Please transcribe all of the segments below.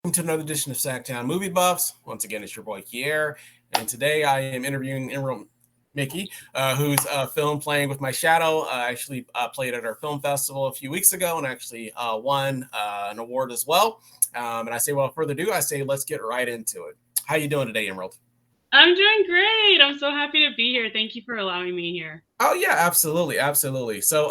welcome to another edition of SacTown Movie Buffs. Once again, it's your boy Kier, and today I am interviewing Emerald Muecke, whose film Playing with My Shadow actually played at our film festival a few weeks ago and actually won an award as well. And I say, without further ado, I say let's get right into it. How you doing today, Emerald? I'm doing great. I'm so happy to be here. Thank you for allowing me here. Oh yeah, absolutely, absolutely. So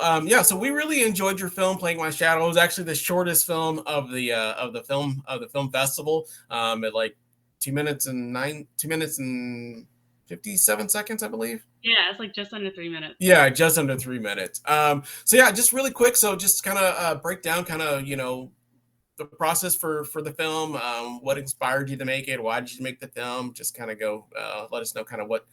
we really enjoyed your film, Playing My Shadow. It was actually the shortest film of the film festival. At like 2 minutes and 57 seconds, I believe. Yeah, it's like just under 3 minutes. Yeah, just under 3 minutes. So yeah, just really quick. So just kind of break down, kind of the process for the film. What inspired you to make it? Why did you make the film? Just kind of go. Let us know kind of what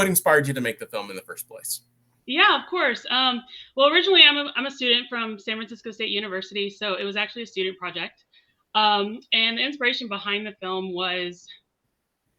inspired you to make the film in the first place. Yeah, of course. Well, originally I'm a student from San Francisco State University, so it was actually a student project. And the inspiration behind the film was,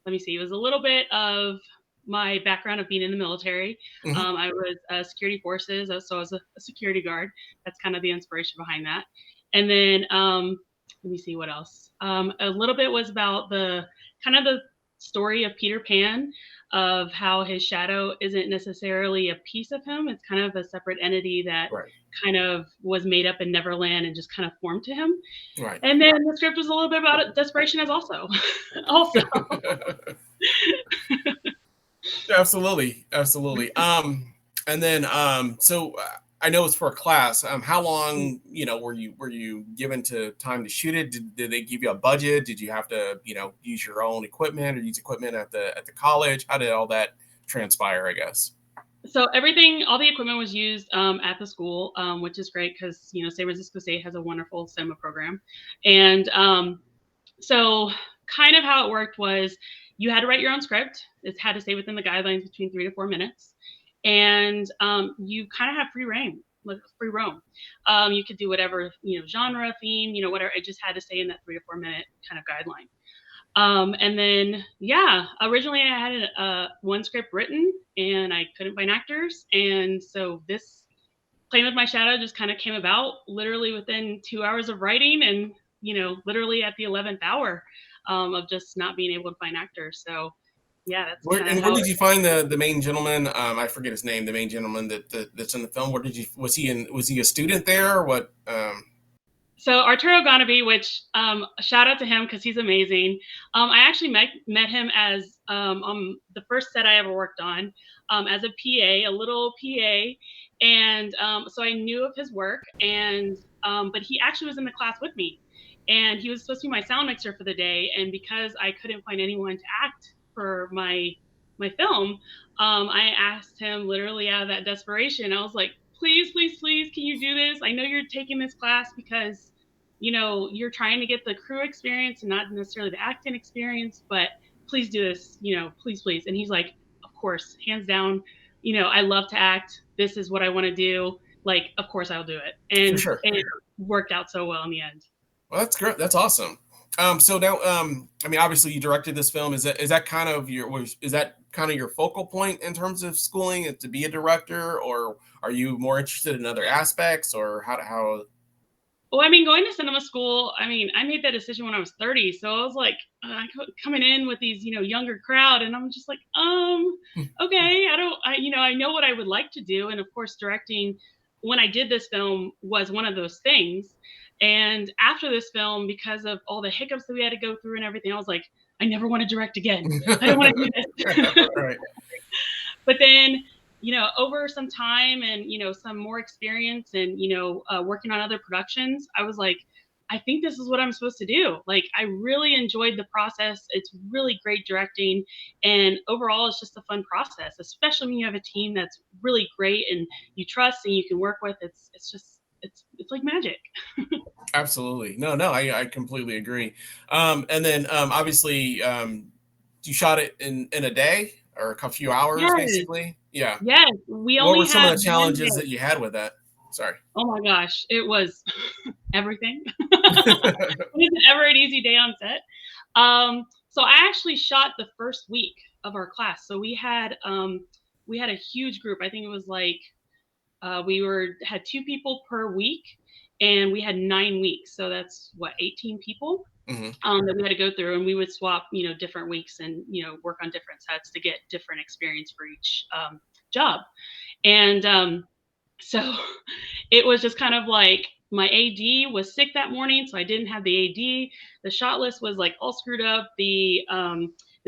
let me see, it was a little bit of my background of being in the military. Hmm. I was security forces, so I was a security guard. That's kind of the inspiration behind that. And then let me see what else. A little bit was about the kind of the story of Peter Pan, of how his shadow isn't necessarily a piece of him. It's kind of a separate entity that Right. kind of was made up in Neverland and just kind of formed to him. Right. And then the script was a little bit about desperation as also. Also. Absolutely, absolutely. And then so I know it's for a class. How long were you given to time to shoot it? Did they give you a budget? Did you have to use your own equipment or use equipment at the college? How did all that transpire? I guess. So all the equipment was used at the school, which is great because San Francisco State has a wonderful cinema program, and so kind of how it worked was you had to write your own script. It had to stay within the guidelines between 3 to 4 minutes, and you kind of have free reign, like free roam. You could do whatever genre, theme, whatever. It just had to stay in that 3 to 4 minute kind of guideline. And then, yeah, originally I had one script written and I couldn't find actors. And so this Playing with My Shadow just kind of came about literally within 2 hours of writing and, literally at the 11th hour of just not being able to find actors. So, yeah, that's Where kind of and where how did it. you find the main gentleman? I forget his name. The main gentleman that's in the film. Where did you Was he a student there or what? So Arturo Ganabi, which shout out to him because he's amazing. I actually met him as on the first set I ever worked on as a PA, a little PA, and so I knew of his work. And but he actually was in the class with me, and he was supposed to be my sound mixer for the day. And because I couldn't find anyone to act for my film, I asked him literally out of that desperation. I was like, please, please, please, can you do this? I know you're taking this class because you're trying to get the crew experience and not necessarily the acting experience, but please do this, please, please. And he's like, of course, hands down, I love to act. This is what I want to do. Like, of course I'll do it. For And sure. it worked out so well in the end. Well, that's great. That's awesome. So now, I mean, obviously, you directed this film. Is that kind of your focal point in terms of schooling to be a director, or are you more interested in other aspects, or how? Well, I mean, going to cinema school, I mean, I made that decision when I was 30. So I was like, coming in with these, younger crowd. And I'm just like, okay, I know what I would like to do. And of course, directing when I did this film was one of those things. And after this film, because of all the hiccups that we had to go through and everything, I was like, I never want to direct again. I don't want to do this. Right. But then over some time and some more experience and working on other productions, I was like, I think this is what I'm supposed to do. Like, I really enjoyed the process. It's really great directing, and overall it's just a fun process, especially when you have a team that's really great and you trust and you can work with. It's like magic. Absolutely. No, no, I completely agree. And then obviously, you shot it in a day or a few hours, Yes, basically. Yeah. yes, we What only were some of had the one challenges day. that you had with that? Sorry. Oh my gosh, it was everything. It isn't ever an easy day on set. So I actually shot the first week of our class. So we had a huge group. I think it was like we were had 2 people per week, and we had 9 weeks. So that's what, 18 people that we had to go through, and we would swap, different weeks and, work on different sets to get different experience for each job. And so it was just kind of like my AD was sick that morning, so I didn't have the AD. The shot list was like all screwed up. The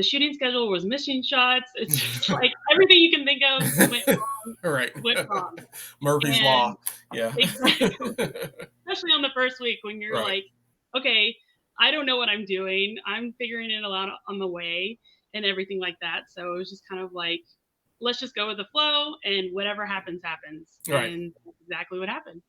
shooting schedule was missing shots. It's just like everything you can think of went wrong. Right. Went wrong. Murphy's Law. Yeah. Exactly. Especially on the first week when you're like, okay, I don't know what I'm doing. I'm figuring it out on the way and everything like that. So it was just kind of like, let's just go with the flow, and whatever happens, happens. Right. And that's exactly what happened.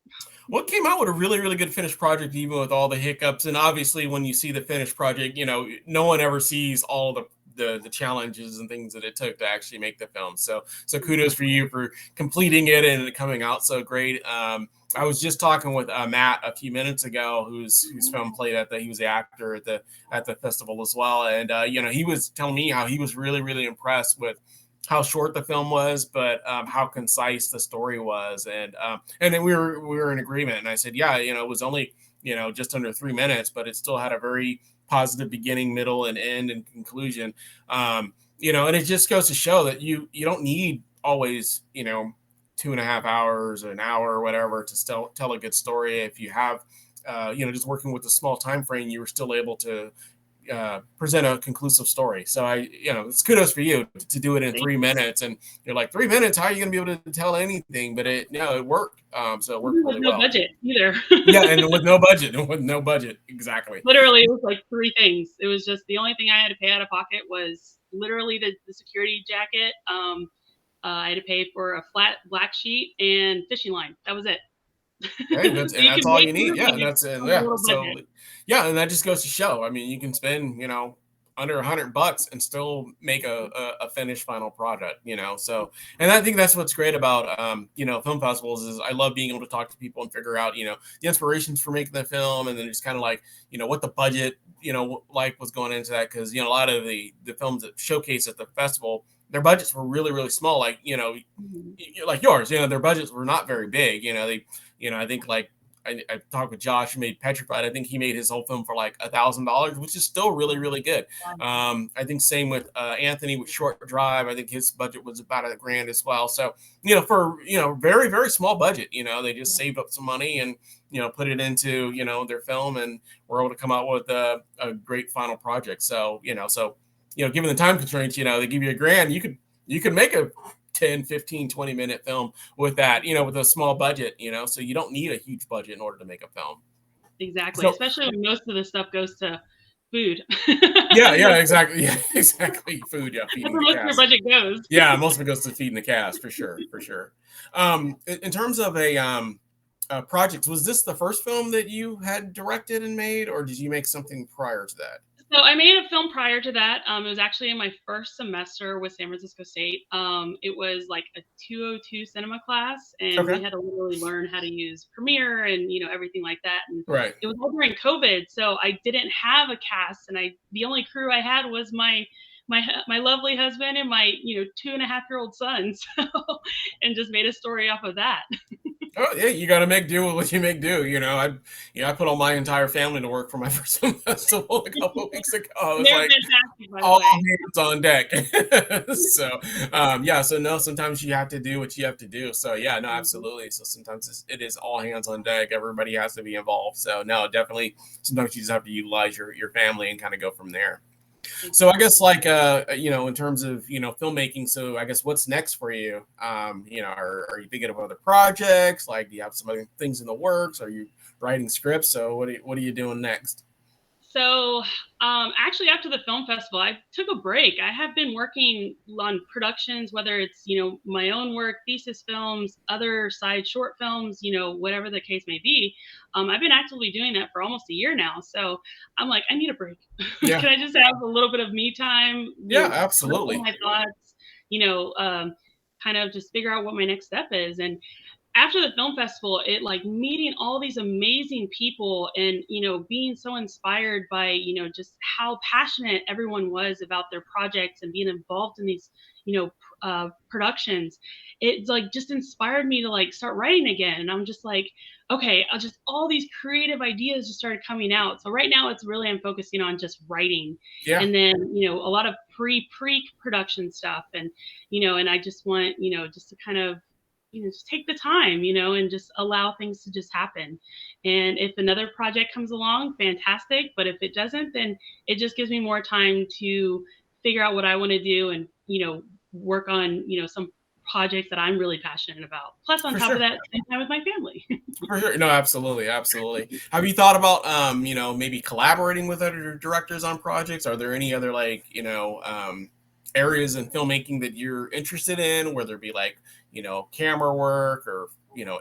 Well, it came out with a really, really good finished project, even with all the hiccups. And obviously, when you see the finished project, no one ever sees all the challenges and things that it took to actually make the film. So kudos for you for completing it and it coming out so great. I was just talking with Matt a few minutes ago, whose film played he was the actor at the festival as well. And, he was telling me how he was really, really impressed with how short the film was, but how concise the story was. And then we were in agreement. And I said, yeah, it was only, just under 3 minutes, but it still had a very positive beginning, middle, and end and conclusion. And it just goes to show that you don't need always, 2.5 hours, an hour, or whatever to tell a good story. If you have, just working with a small time frame, you were still able to present a conclusive story. So it's kudos for you to do it in 3 minutes. And you're like, 3 minutes, how are you going to be able to tell anything? But it worked. So it worked really well. With no budget either. Yeah, and with no budget, exactly. Literally, it was like 3 things. It was just the only thing I had to pay out of pocket was literally the security jacket. I had to pay for a flat black sheet and fishing line. That was it. Right, that's all you need. Yeah, and that just goes to show. I mean, you can spend under $100 and still make a finished final product. So, and I think that's what's great about film festivals is I love being able to talk to people and figure out the inspirations for making the film, and then just kind of like what the budget like was going into that, because a lot of the films that showcase at the festival, their budgets were really, really small. Like, like yours, their budgets were not very big. I think like I talked with Josh who made Petrified. I think he made his whole film for like $1,000, which is still really, really good. I think same with Anthony with Short Drive. I think his budget was about $1,000 as well. So, for, very, very small budget, they just saved up some money and, put it into, their film, and were able to come out with a great final project. So, given the time constraints, they give you $1,000, you could make a 10, 15, 20-minute film with that, with a small budget, so you don't need a huge budget in order to make a film. Exactly. So, especially when most of the stuff goes to food. Yeah, exactly. Yeah, exactly. Food. Yeah. That's where most of your budget goes. Yeah. Most of it goes to feeding the cast for sure. In terms of projects, was this the first film that you had directed and made, or did you make something prior to that? So I made a film prior to that. It was actually in my first semester with San Francisco State. It was like a 202 cinema class, and we had to literally learn how to use Premiere and everything like that. And it was all during COVID, so I didn't have a cast, and the only crew I had was my lovely husband and my 2.5-year-old son. So, and just made a story off of that. Oh yeah, you got to make do with what you make do. I put all my entire family to work for my first festival a couple of weeks ago. I was like, fantastic, all hands on deck. So sometimes you have to do what you have to do. So yeah, no, absolutely. So sometimes it is all hands on deck. Everybody has to be involved. So no, definitely. Sometimes you just have to utilize your family and kind of go from there. So I guess like, in terms of, filmmaking, so I guess what's next for you? Are you thinking of other projects? Like, do you have some other things in the works? Are you writing scripts? So what are you doing next? So actually, after the film festival, I took a break. I have been working on productions, whether it's, my own work, thesis films, other side short films, whatever the case may be. I've been actively doing that for almost a year now. So I'm like, I need a break. Yeah. Can I just have a little bit of me time? Yeah, absolutely. My thoughts, kind of just figure out what my next step is. And after the film festival, it like meeting all these amazing people and, being so inspired by, just how passionate everyone was about their projects and being involved in these, productions. It's like just inspired me to like start writing again. And I'm just like, okay, just all these creative ideas just started coming out. So right now I'm focusing on just writing, Yeah. and then, a lot of pre-production stuff. And, and I just want, just to kind of, just take the time, and just allow things to just happen. And if another project comes along, fantastic. But if it doesn't, then it just gives me more time to figure out what I want to do and, work on, some projects that I'm really passionate about. Plus, on For top of sure. that, spend time with my family. For sure. No, absolutely, absolutely. Have you thought about maybe collaborating with other directors on projects? Are there any other like, areas in filmmaking that you're interested in, whether it be like, camera work or,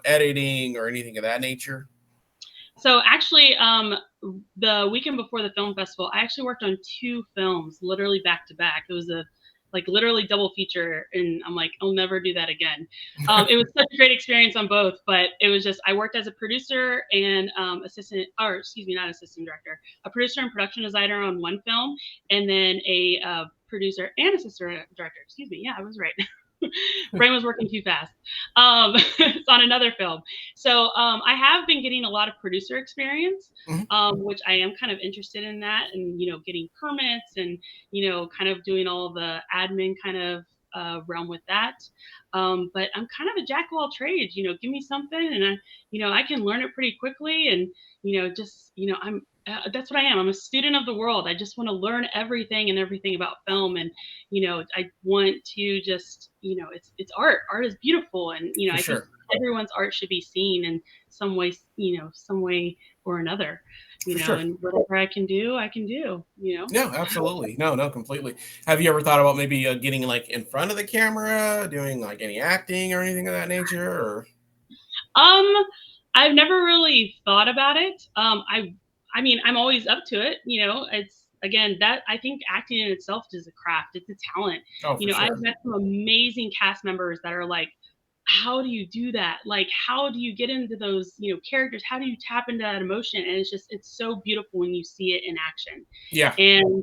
editing or anything of that nature? So actually, the weekend before the film festival, I actually worked on 2 films, literally back to back. It was a like literally double feature, and I'm like, I'll never do that again. It was such a great experience on both, but it was just I worked as a producer and assistant, or excuse me, not assistant director, a producer and production designer on one film, and then a producer and assistant director. Excuse me, yeah, I was right. Brain was working too fast. It's on another film. So I have been getting a lot of producer experience, Mhm. which I am kind of interested in that, and getting permits and kind of doing all the admin kind of realm with that. But I'm kind of a jack of all trades. Give me something, and I can learn it pretty quickly, and just I'm that's what I am. I'm a student of the world. I just want to learn everything and everything about film, and I want to just it's art. Art is beautiful, and For I think sure. everyone's art should be seen in some way, some way or another. For sure. And whatever I can do, I can do. No, absolutely. No, no, completely. Have you ever thought about maybe getting like in front of the camera, doing like any acting or anything of that nature? Or Um, I've never really thought about it. I mean, I'm always up to it. It's again that I think acting in itself is a craft. It's a talent. oh, for I've sure. met some amazing cast members that are like, how do you do that? Like, how do you get into those, characters? How do you tap into that emotion? And it's so beautiful when you see it in action. Yeah. And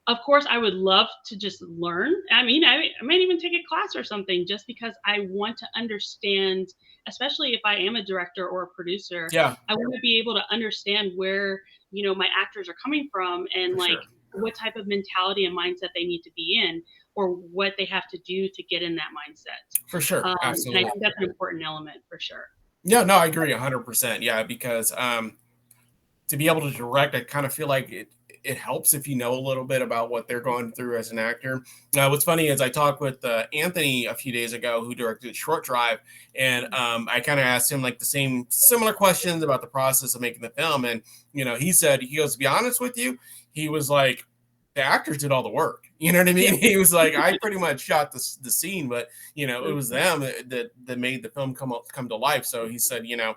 of course, I would love to just learn. I mean, I might even take a class or something just because I want to understand, especially if I am a director or a producer, Yeah. I want to be able to understand where, my actors are coming from and For like sure. what type of mentality and mindset they need to be in or what they have to do to get in that mindset. For sure. And I Absolutely. think that's an important element for sure. Yeah. No, I agree 100%. Yeah, because to be able to direct, I kind of feel like it helps if you know a little bit about what they're going through as an actor. What's funny is I talked with Anthony a few days ago, who directed Short Drive, and I kind of asked him like the same similar questions about the process of making the film, and he said he goes, to be honest with you, he was like, the actors did all the work. You know what I Yeah. mean? He was like, I pretty much shot the scene, but it was Mhm. them that made the film come to life. So he said, a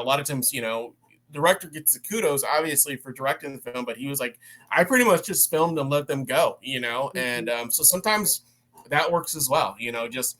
lot of times, director gets the kudos obviously for directing the film, but he was like, I pretty much just filmed and let them go, and Mhm. so sometimes that works as well, just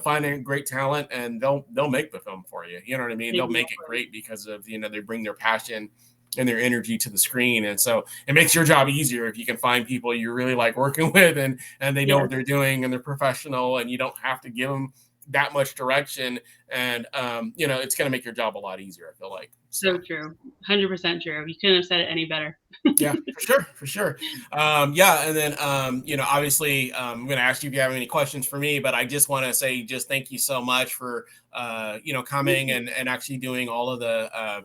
finding great talent, and they'll make the film for you. You know what I mean? They'll make it Exactly. great because of they bring their passion and their energy to the screen, and so it makes your job easier if you can find people you really like working with, and they know what Yes. they're doing, and they're professional, and you don't have to give them that much direction, and it's going to make your job a lot easier, I feel like. So So true. 100% true. You couldn't have said it any better. yeah, for sure, for sure. Yeah, and then obviously, I'm going to ask you if you have any questions for me, but I just want to say just thank you so much for coming and actually doing all of the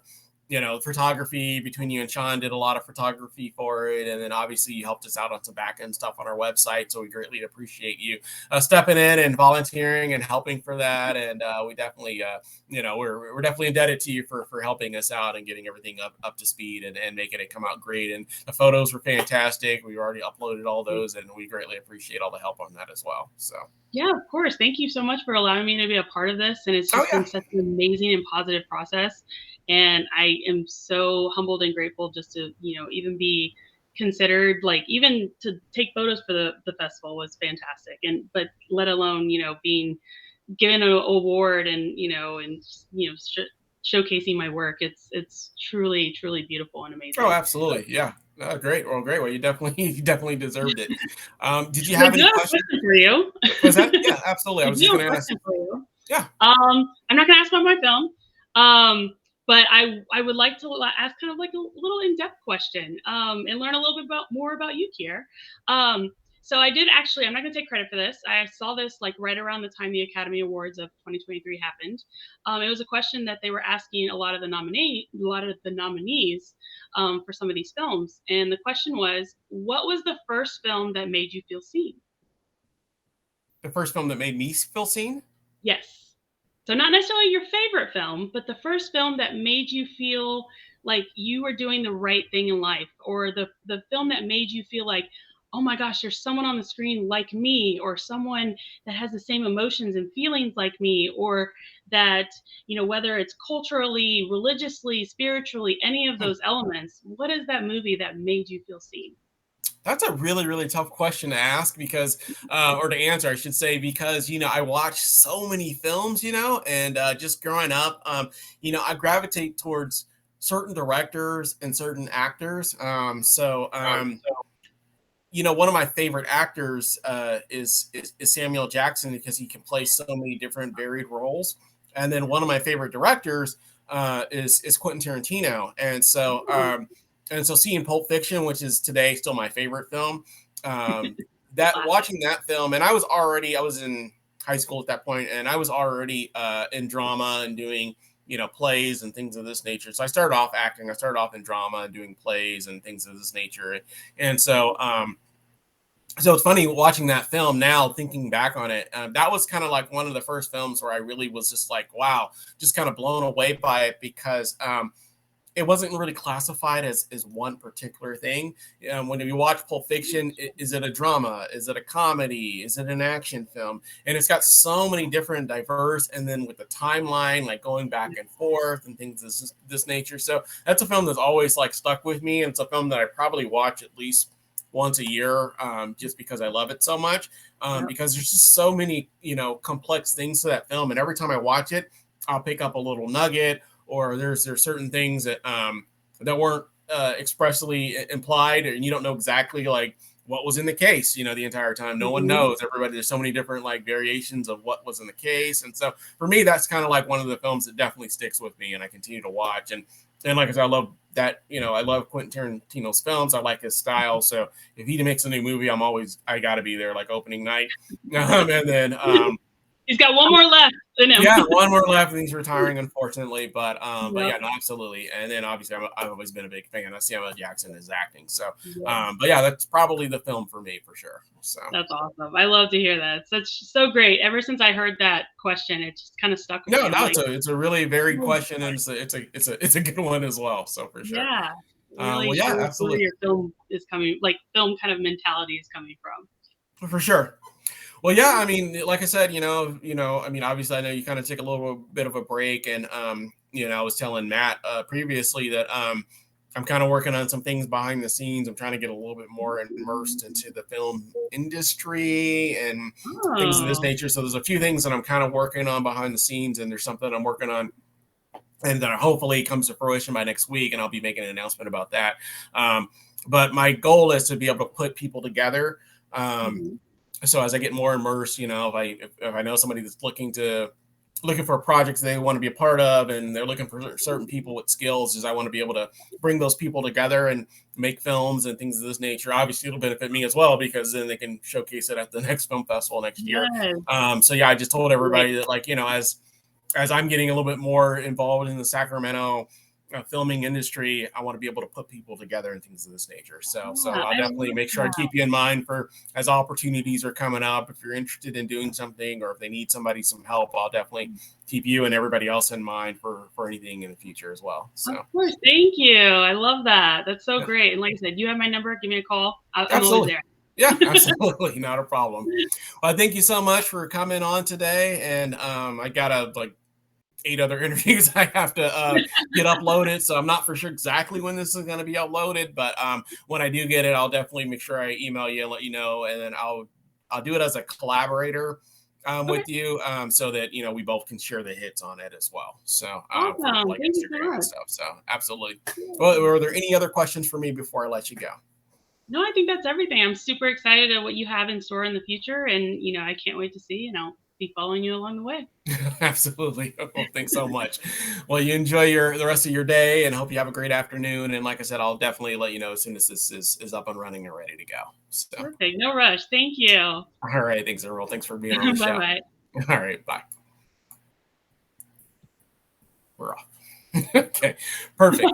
photography. Between you and Sean did a lot of photography for it, and then obviously you helped us out on some back end stuff on our website. So we greatly appreciate you stepping in and volunteering and helping for that. And we definitely, we're definitely indebted to you for helping us out and getting everything up to speed and making it come out great. And the photos were fantastic. We already uploaded all those, and we greatly appreciate all the help on that as well. So. Yeah, of course. Thank you so much for allowing me to be a part of this. And it's Oh just yeah. been such an amazing and positive process. And I am so humbled and grateful just to, even be considered, like even to take photos for the festival was fantastic. But let alone, being given an award and showcasing my work. It's truly beautiful and amazing. Oh, absolutely. Yeah. Great. Well, great. Well, you definitely deserved it. Did you I have do any have a questions? question for you. Was that? Yeah, absolutely. I I was do just have going a to ask. question for you. Yeah. I'm not gonna ask about my film. But I would like to ask kind of like a little in-depth question, and learn a little bit more about you, Kier. So I did actually, I'm not gonna take credit for this. I saw this like right around the time the Academy Awards of 2023 happened. It was a question that they were asking a lot of the nominees for some of these films, and the question was, what was the first film that made you feel seen? The first film that made me feel seen. Yes. So not necessarily your favorite film, but the first film that made you feel like you were doing the right thing in life, or the film that made you feel like, oh my gosh, there's someone on the screen like me, or someone that has the same emotions and feelings like me, or that, whether it's culturally, religiously, spiritually, any of those elements, what is that movie that made you feel seen? That's a really, really tough question to ask because, or to answer, I should say, because, I watch so many films, and just growing up, I gravitate towards certain directors and certain actors. One of my favorite actors is Samuel Jackson because he can play so many different varied roles. And then one of my favorite directors is Quentin Tarantino. And so seeing Pulp Fiction, which is today still my favorite film, that watching that film, and I was in high school at that point, and I was already in drama and doing plays and things of this nature. So I started off acting. I started off in drama and doing plays and things of this nature. And so it's funny watching that film now, thinking back on it. That was kind of like one of the first films where I really was just like, wow, just kind of blown away by it because it wasn't really classified as one particular thing. When you watch Pulp Fiction, is it a drama? Is it a comedy? Is it an action film? And it's got so many different diverse, and then with the timeline, like going back and forth and things of this nature. So that's a film that's always like stuck with me. And it's a film that I probably watch at least once a year, just because I love it so much. Because there's just so many, complex things to that film. And every time I watch it, I'll pick up a little nugget, or there's certain things that weren't expressly implied, and you don't know exactly like what was in the case, the entire time. No one knows. Everybody, there's so many different like variations of what was in the case. And so for me, that's kind of like one of the films that definitely sticks with me and I continue to watch. And like I said, I love that, I love Quentin Tarantino's films. I like his style. So if he makes a new movie, I got to be there like opening night. And then he's got one more left in him. Yeah, one more left, and he's retiring, unfortunately. But yeah, no, absolutely. And then obviously, I've always been a big fan of Samuel Jackson as acting. So, but yeah, that's probably the film for me for sure. So that's awesome. I love to hear that. It's so great. Ever since I heard that question, it just kind of stuck with me. No, it's a really varied question, and it's a good one as well. So for sure. Yeah. Really well, yeah, absolutely. Where your film is coming, like film kind of mentality is coming from. For sure. Well, yeah, I mean, like I said, I mean, obviously, I know you kind of take a little bit of a break, and I was telling Matt previously that I'm kind of working on some things behind the scenes. I'm trying to get a little bit more immersed into the film industry and things of this nature. So there's a few things that I'm kind of working on behind the scenes, and there's something I'm working on, and that hopefully comes to fruition by next week, and I'll be making an announcement about that. But my goal is to be able to put people together. So as I get more immersed, if I know somebody that's looking for projects they want to be a part of, and they're looking for certain people with skills, is I want to be able to bring those people together and make films and things of this nature. Obviously, it'll benefit me as well, because then they can showcase it at the next film festival next year. So yeah, I just told everybody that, like, as I'm getting a little bit more involved in the Sacramento filming industry, I want to be able to put people together and things of this nature. So I'll definitely make sure I keep you in mind for as opportunities are coming up. If you're interested in doing something, or if they need some help, I'll definitely keep you and everybody else in mind for anything in the future as well. So of course, thank you. I love that. That's so great. And like I said, you have my number. Give me a call. I'm always there. Yeah, absolutely. Not a problem. Well, thank you so much for coming on today. And I got 8 other interviews I have to get uploaded. So I'm not for sure exactly when this is going to be uploaded, but when I do get it, I'll definitely make sure I email you and let you know. And then I'll do it as a collaborator Okay. with you, so that we both can share the hits on it as well. So for Awesome. like Thank you so Instagram and much. stuff. So absolutely. Well, Yay. were there any other questions for me before I let you go? No, I think that's everything. I'm super excited at what you have in store in the future, and I can't wait to see, be following you along the way. Absolutely. Well, thanks so much. Well, you enjoy the rest of your day, and hope you have a great afternoon. And like I said, I'll definitely let you know as soon as this is up and running and ready to go. So, Perfect. No rush. Thank you. all right. Thanks, Earl. Thanks for being on the Bye show. bye. All right. Bye. We're off. Okay. Perfect.